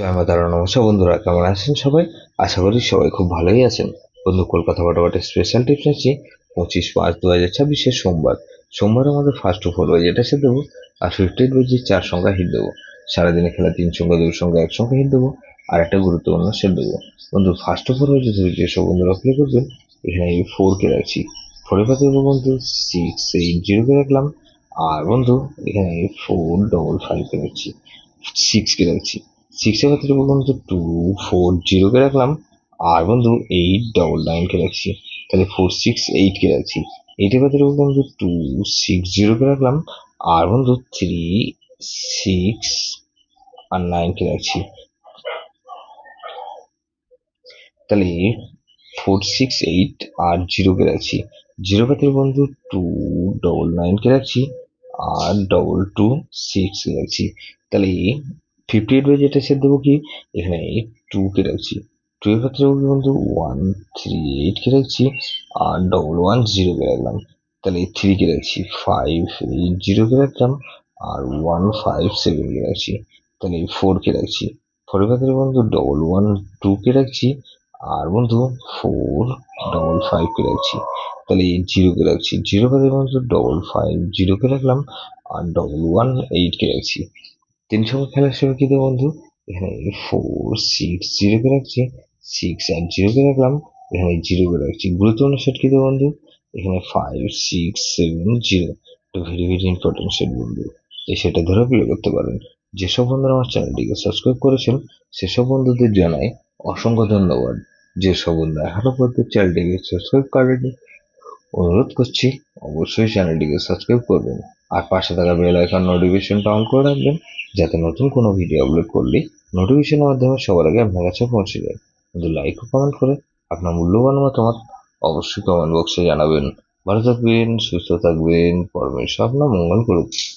জয় মা তারা। নমস্কার বন্ধুরা, কেমন আছেন সবাই? আশা করি সবাই খুব ভালোই আছেন। বন্ধু, কলকাতা ফটোফটে স্পেশাল টিপস আছে 25/5/2024 সোমবার। সোমবার আমাদের ফার্স্ট অফ অল যেটা সে দেবো, আর 58 4 সংখ্যা হিট দেবো। সারাদিনে খেলা 3 সংখ্যা 2 সংখ্যা 1 সংখ্যা হিট দেবো, আর একটা গুরুত্বপূর্ণ সেট দেবো। বন্ধু, ফার্স্ট অফ অল যেসব বন্ধুরা প্লে করবেন, এখানে আমি 4 কে রাখছি। 4 পাতে দেবো বন্ধু 680 কে রাখলাম। আর বন্ধু, এখানে 455 কে রাখছি। 6 কে রাখছি। 6 এর ক্ষেত্রে বন্ধু 240 কে রাখলাম। আর বন্ধু 899 কে রাখছি। তাহলে 468 কে রাখছি। 8 এর ক্ষেত্রে বন্ধু 260 কে রাখলাম। আর বন্ধু 36 আর 9 কে রাখছি। তাহলে 468 আর 0 কে রাখছি। 0 ক্ষেত্রে বন্ধু 299 কে রাখছি। আর 226 কে রাখছি। তাহলে 58 যেটা সে দেবো কি, এখানে 2 কে রাখছি। 2 এর ক্ষেত্রে বন্ধু 138 কে রাখছি। আর 110 কে রাখলাম। তাহলে 3 কে রাখছি। 580 কে রাখলাম। আর 157 কে রাখছি। তাহলে 4 কে রাখছি। 4 এর ক্ষেত্রে বন্ধু 112 কে রাখছি। আর বন্ধু 455 কে রাখছি। তাহলে 0 কে রাখছি। 0 কে বন্ধু 550 কে রাখলাম। আর 118 কে রাখছি। 3 সংখ্যা খেলার সময় কি দেবো বন্ধু, এখানে 460 কে রাখছি। 680 কে রাখলাম। এখানে 0 কে রাখছি। গুরুত্বপূর্ণ সেট কি দেবো বন্ধু, এখানে 5670। ভেরি ভেরি ইম্পর্টেন্ট সেট বন্ধু, এই সেটা ধরে প্লে করতে পারেন। যেসব বন্ধুরা আমার চ্যানেলটিকে সাবস্ক্রাইব করেছেন, সেসব বন্ধুদের জানাই অসংখ্য ধন্যবাদ। যেসব বন্ধু এখনো পর্যন্ত চ্যানেলটিকে সাবস্ক্রাইব করেনি, অনুরোধ করছি অবশ্যই চ্যানেলটিকে সাবস্ক্রাইব করবেন। আর পাশে থাকা বেল আইকন নোটিফিকেশনটা অন করে রাখবেন, যাতে নতুন কোনো ভিডিও আপলোড করলে নোটিফিকেশনের মাধ্যমে সবার আগে আপনার কাছে পৌঁছে যায়। কিন্তু লাইক ও কমেন্ট করে আপনার মূল্যবান মতামত অবশ্যই কমেন্ট বক্সে জানাবেন। ভালো থাকবেন, সুস্থ থাকবেন, পরমেশ্বর আপনার মঙ্গল করুক।